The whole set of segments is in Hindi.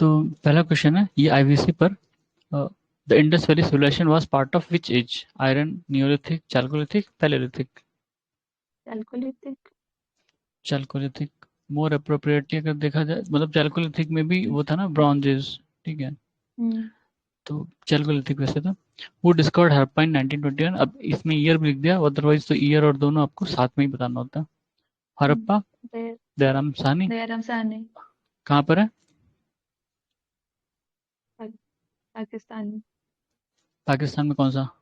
तो पहला क्वेश्चन है ये आईवीसी पर the Indus valley civilisation was part of which age? Iron, neolithic, chalcolithic, palaeolithic? Chalcolithic. Chalcolithic more appropriately अगर देखा जाए, मतलब चाल्कोलिथिक में भी वो था ना ब्रॉन्ज एज, ठीक है, हम्म। तो चाल्कोलिथिक वैसे था। वो डिस्कवर्ड हड़प्पा इन 1921। अब इसमें ईयर भी लिख दिया, अदरवाइज तो ईयर और दोनों आपको साथ में ही बताना होता। हड़प्पा दे- दयाराम साहनी दयाराम साहनी। कहाँ पर है? पा- पाकिस्तान। पाकिस्तान में कौन सा?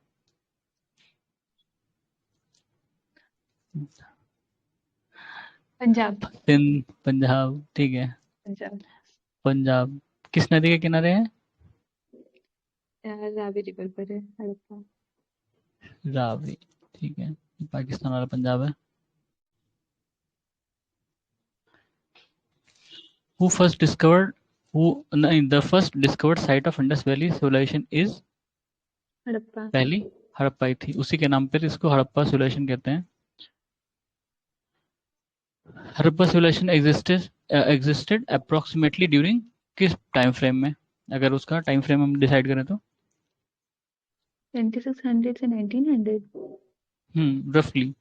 पंजाब। सिंध, पंजाब, ठीक है। पंजाब। पंजाब किस नदी के किनारे है? रावी रिवर पर है हड़प्पा। रावी, ठीक है। पाकिस्तान वाला पंजाब है। हु फर्स्ट डिस्कवर्ड हु नहीं the first discovered site of Indus valley civilisation is? Harappa. पहली हड़प्पा ही थी, उसी के नाम पर इसको हड़प्पा सिविलाइजेशन कहते हैं। Harappa civilisation existed approximately during किस टाइम फ्रेम में? अगर उसका टाइम फ्रेम हम डिसाइड करें तो 2600 से 1900। रफली,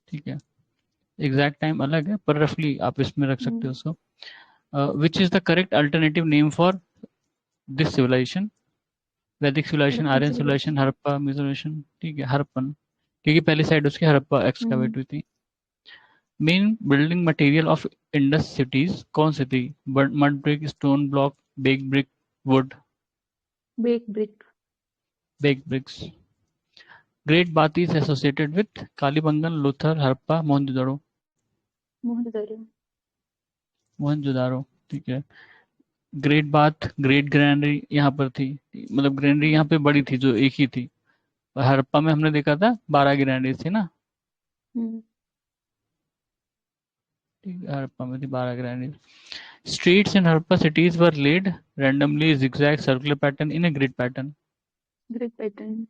ठीक है। एग्जैक्ट टाइम अलग है पर रफली आप इसमें रख सकते हो उसको। Which is the correct alternative name for this civilisation? Vedic civilisation, Harappan Aryan civilisation, civilisation. Harappa civilisation, ठीक है, हड़प्पन, क्योंकि पहली साइड उसकी हड़प्पा एक्सकावेट हुई थी। Main building material of Indus cities कौन सी थी? Mud brick, stone block, bake brick, wood? Bake brick. Bake bricks. Great bath is associated with Kalibangan, Lothal, Harappa, Mohenjodaro? Mohenjodaro. Mohenjodaro, ठीक है। ग्रेट बाथ, ग्रेट ग्रैंडरी यहाँ पर थी, मतलब ग्रैंडरी यहाँ पे बड़ी थी जो एक ही थी। और हड़प्पा में हमने देखा था 12 ग्रैंडरी थी ना, हम्म। ठीक है, हड़प्पा में थी 12 ग्रैंडरी। Streets in Harappa cities were laid randomly zigzag circular pattern in a grid pattern, grid pattern.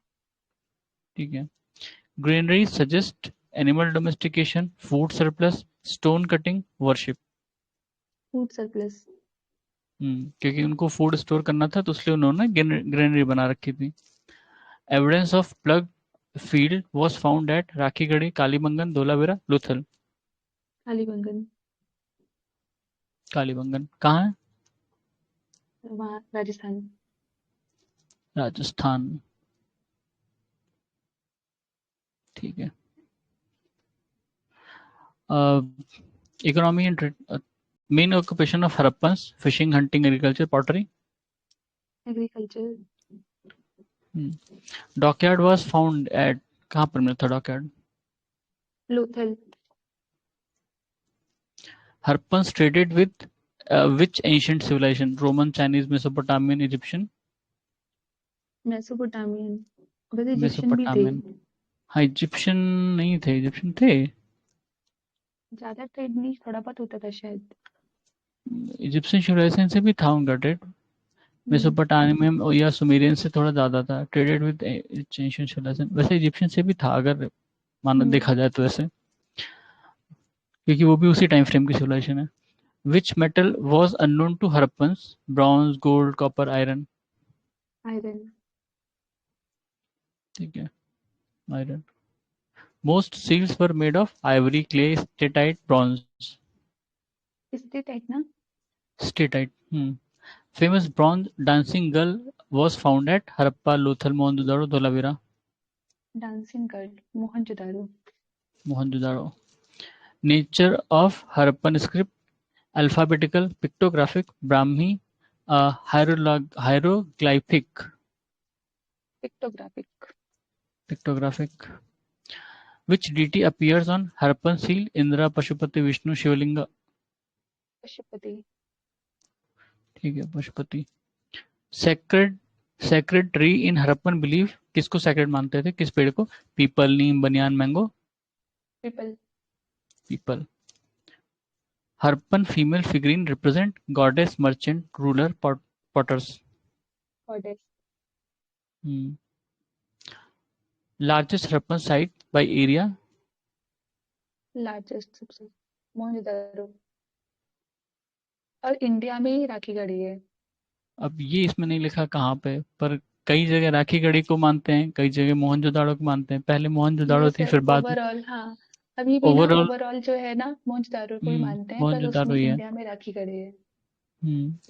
ठीक है। Granaries suggest animal domestication, food surplus, stone cutting, worship। Food surplus. क्योंकि उनको फूड स्टोर करना था तो इसलिए उन्होंने ग्रेनरी बना रखी थी। Evidence of plough field was found at Rakhigarhi, Kalibangan, Dholavira, Lothal? Kalibangan. Kalibangan कहाँ है? वहाँ राजस्थान। राजस्थान, ठीक है। Economy and main occupation of Harappans fishing, hunting, agriculture, pottery? Agriculture. Dockyard was found at, कहाँ पर मिला था dockyard? Lothal. Harappans traded with which ancient civilisation? Roman, Chinese, Mesopotamian, Egyptian? Mesopotamian. वैसे इजिप्शियन भी थे। मेसोपोटामियन, हाँ इजिप्शियन नहीं थे, इजिप्शियन थे। ज्यादा ट्रेड नहीं, थोड़ा बहुत होता था शायद। इजिप्शियन सिविलाइजेशन से भी था उनका ट्रेड। हम्म। मेसोपोटामियन या सुमेरियन से थोड़ा ज़्यादा था ट्रेडेड विद एंशिएंट सिविलाइजेशन। वैसे इजिप्शियन से भी था अगर माना हम्म। देखा जाए तो, वैसे क्योंकि वो भी उसी टाइम फ्रेम की सिविलाइजेशन है। Which metal was unknown to Harappans? Bronze, gold, copper, iron? Iron. ठीक है, iron. Most seals were made of ivory, clay, steatite, bronze? Steatite ना। Steatite. Famous bronze dancing girl was found at Harappa, Lothal, Mohenjodaro, Dholavira? Dancing girl. Mohenjodaro. Mohenjodaro. Nature of Harappan script alphabetical, pictographic, Brahmi, hieroglyphic? Pictographic. Pictographic. Which deity appears on Harappan seal? Indra, Pashupati, Vishnu, Shivling? Pashupati. ठीक है, Pashupati. Sacred sacred tree in Harappan belief किसको सेक्रेड मानते थे, किस पेड़ को? Peepal, neem, banyan, mango? Peepal. Peepal. Harappan female figurine represent goddess, merchant, ruler, potters? Goddess. Largest Harappan site by area? Largest सबसे मोहनजोदारो। और इंडिया में ही राखी गढ़ी है। अब ये इसमें नहीं लिखा कहाँ पे, पर कई जगह राखी गढ़ी को मानते हैं, कई जगह मोहनजोदाड़ो को मानते हैं। पहले ये मोहनजोदाड़ो थी, सर फिर बाद में ओवरऑल, हाँ। अभी भी ना ओवरऑल ओवरऑल जो है ना मोहनजोदारो को ही मानते हैं, पर मोहनजोदाड़ो उसमें ही है। इंडिया में राखी गढ़ी है।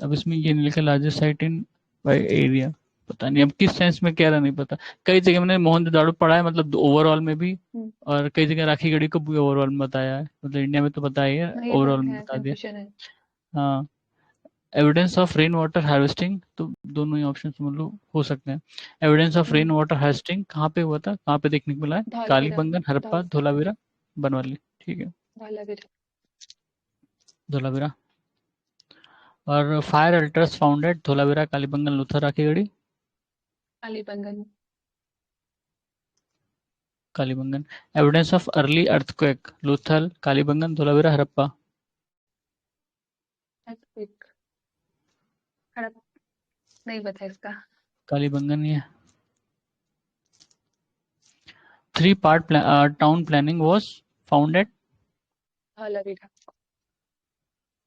अब इसमें ये नहीं लिखा largest site in by area, पता नहीं अब किस सेंस में कह रहा, नहीं पता। कई जगह मैंने मोहनजोदाड़ो पढ़ा है, मतलब ओवरऑल में भी, हम्म, और कई जगह राखी गढ़ी को भी ओवरऑल में बताया है, मतलब इंडिया में तो बताया है, हाँ, ये तो ओवरऑल में है, बता दिया। कंफ्यूजन है। हाँ। Evidence of rain water harvesting, तो दोनों ही ऑप्शन मतलब हो सकते हैं। Evidence of rain hmm, water harvesting कहाँ पे हुआ था, कहाँ पे देखने को मिला है? धौलावीरा। कालीबंगन, हड़प्पा, धौल धोलावीरा, बनवाली। ठीक है, धौलावीरा। धोलावीरा। और fire altars founded Dholavira, Kalibangan, Lothal, Rakhigarhi. Kalibangan. Kalibangan. Evidence of early earthquake Lothal, Kalibangan, Dholavira, Harappa. एक हड़प, नहीं पता इसका। कालीबंगन ही है। 3 part town planning was founded Dholavira.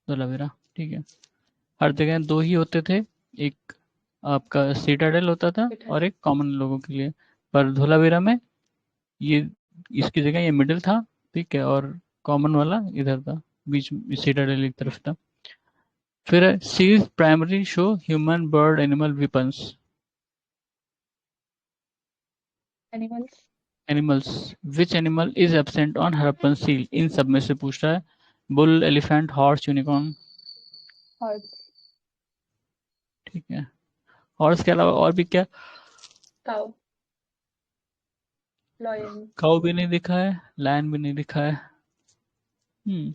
Dholavira. ठीक है। हर जगह दो ही होते थे, एक आपका सीटाडेल होता था पिठन। और एक कॉमन लोगों के लिए। पर धोलावीरा में ये, इसकी जगह ये मिडिल था, ठीक है, और कॉमन वाला इधर था, बीच में सीटाडेल एक तरफ था। फिर सीज primary show human bird animal weapons. Animals. Animals, which animal is absent on Harappan seal, इन सब में से पूछ रहा है। Bull, elephant, horse, unicorn. Horse. ठीक है। हॉर्स के अलावा और भी क्या? काउ। लॉयन। काऊ भी नहीं दिखा है, लायन भी नहीं दिखा है। Hmm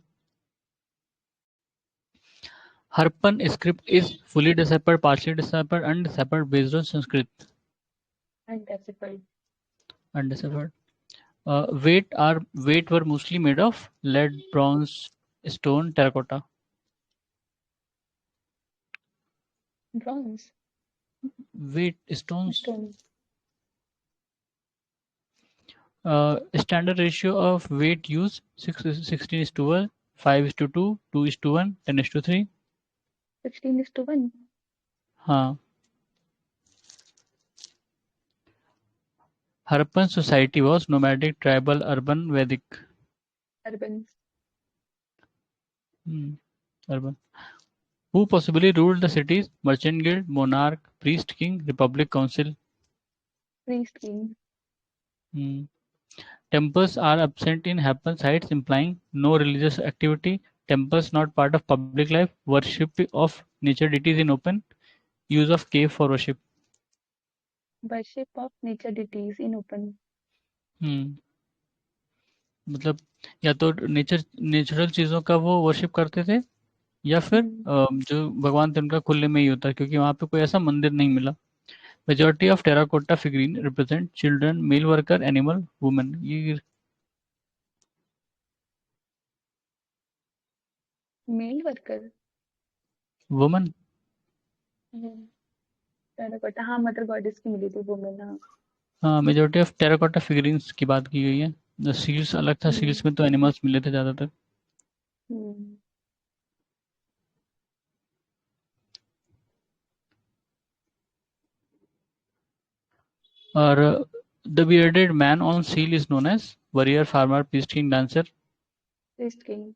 Harappan script is fully deciphered, partially deciphered, undeciphered, based on Sanskrit. Undeciphered. Undeciphered. Weight were mostly made of lead, bronze, stone, terracotta. Bronze. Weight stones. Stone. Standard ratio of weight used 16 is to 1, 5 is to 2, 2 is to 1, 10 is to 3. 16:1। हाँ। Harappan society was nomadic, tribal, urban, Vedic. Urban. Urban. Who possibly ruled the cities? Merchant guild, monarch, priest, king, republic, council. Priest king. Hmm. Temples are absent in Harappan sites, implying no religious activity. Temples not part of public life. Worship of nature deities in open. Use of cave for worship. Worship of nature deities in open. हम्म मतलब या तो नेचुरल चीजों का वो वर्शिप करते थे, या फिर जो भगवान थे उनका खुले में ही होता है, क्योंकि वहां पे कोई ऐसा मंदिर नहीं मिला। Majority of terracotta figurine represent children, male worker, animal, women. ये मेल वर्कर। वुमन। टेराकोटा, हाँ, मदर गॉडेस की मिली थी वो में ना। हाँ, मेजोरिटी ऑफ टेराकोटा फिगरीन्स की बात की गई है। सील्स अलग था, हम्म। सील्स में तो एनिमल्स मिले थे ज्यादातर। हम्म। और the bearded man on seal is known as warrior, farmer, priest, king, dancer. Priest king.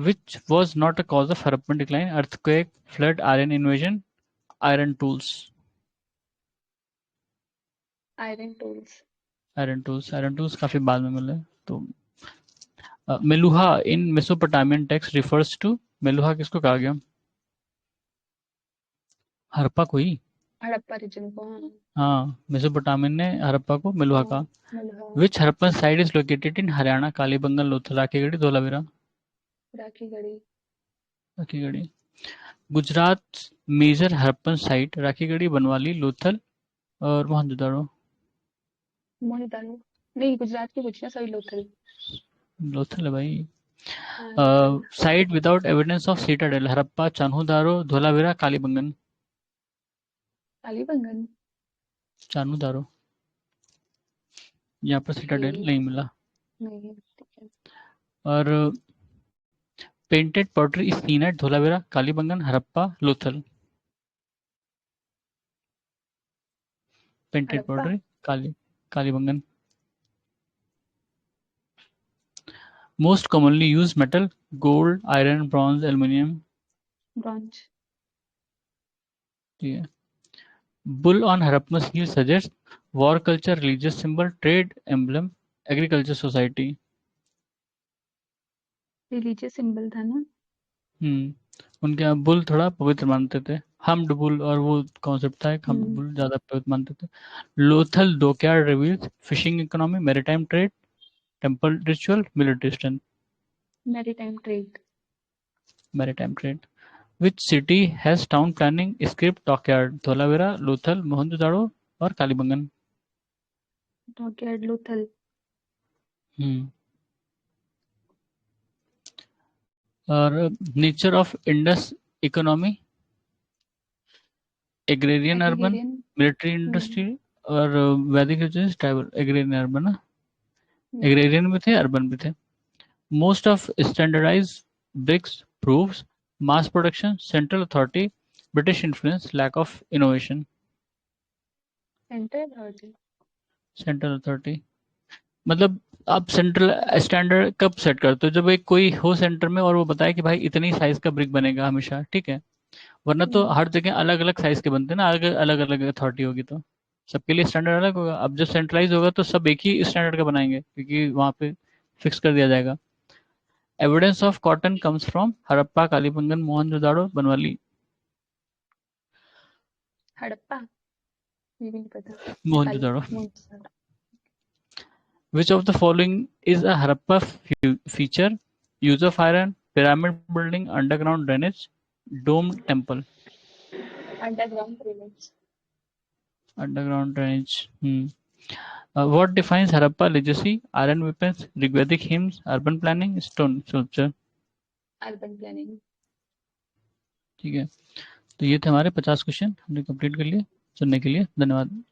Which was not a cause of Harappan decline? Earthquake, flood, iron invasion, iron tools. Iron tools. Iron tools काफी बाद में मिले। तो Meluha in Mesopotamian text refers to, Meluha किसको कहा गया? हरप्पा को ही। हड़प्पा रीजन को, हाँ। हाँ, मेसोपोटामियन ने हरप्पा को मेलुहा हाँ, कहा। मलहा। Which Harappan site is located in Haryana? Kalibangan, Lothal, Rakhigarhi, Dholavira. Rakhigarhi. Rakhigarhi. Gujarat major Harappan site Rakhigarhi, Banawali, Lothal और मोहनजोदाड़ो। मोहितानो। नहीं, गुजरात की पूछना, सही लोथल। लोथल है भाई। हाँ, Lothal. Site without evidence of citadel Harappa, Chanhudaro, Dholavira, Kalibangan. Kalibangan. Chanhudaro. यहाँ पर ओके। सीटाडेल नहीं मिला। नहीं है, ठीक है। और painted pottery is seen at Dholavira, Kalibangan, Harappa, Lothal. Painted Harappa, pottery, Kalibangan. Most commonly used metal: gold, iron, bronze, aluminium. Bronze, ठीक है. Bull on Harappa's heel suggests war culture, religious symbol, trade emblem, agriculture society. Religious symbol था ना. उनके यहाँ बुल थोड़ा पवित्र मानते थे. हमड बुल, और वो कॉन्सेप्ट था एक, हमड हम्म, बुल ज्यादा पवित्र मानते थे. Lothal dockyard reveals fishing economy, maritime trade, temple ritual, military strength. Maritime trade, maritime trade. Which city has town planning script dockyard? Dholavira, Lothal, Mohenjodaro और कालीबंगन. डॉकयार्ड, लोथल. हम्म. और nature of Indus economy: agrarian urban, agrarian. Military hmm, industry और वैदिक रिचुअल्स, ट्राइबल. एग्रेरियन अर्बन ना, हम्म. एग्रेरियन भी थे, अर्बन भी थे. Most of standardise bricks proves mass production, central authority, British influence, lack of innovation. Central authority. Central authority मतलब आप सेंट्रल स्टैंडर्ड कब सेट करते हो? जब एक कोई हो सेंटर में और वो बताए कि भाई इतनी साइज का ब्रिक बनेगा हमेशा, ठीक है. वरना तो हम्म, हर जगह अलग अलग साइज के बनते हैं ना, अलग अलग अलग अथॉरिटी होगी तो सबके लिए स्टैंडर्ड अलग होगा. अब जब सेंट्रलाइज होगा तो सब एक ही स्टैंडर्ड का बनाएंगे क्योंकि वहां पे फिक्स कर दिया जाएगा. Evidence of cotton comes from Harappa, Kalibangan, Mohenjodaro, Banawali. Harappa, ये भी नहीं पता. काली, मोहनजोदाड़ो. मुंसर. Which of the following is a Harappa feature? Use of iron, pyramid building, underground drainage, dome temple. Underground drainage. Underground drainage. What defines Harappa legacy? Iron weapons, Rigvedic hymns, urban planning, stone sculpture. Urban planning. ठीक है. तो ये थे हमारे 50 क्वेश्चन, हमने कंप्लीट कर लिए. सुनने के लिए धन्यवाद.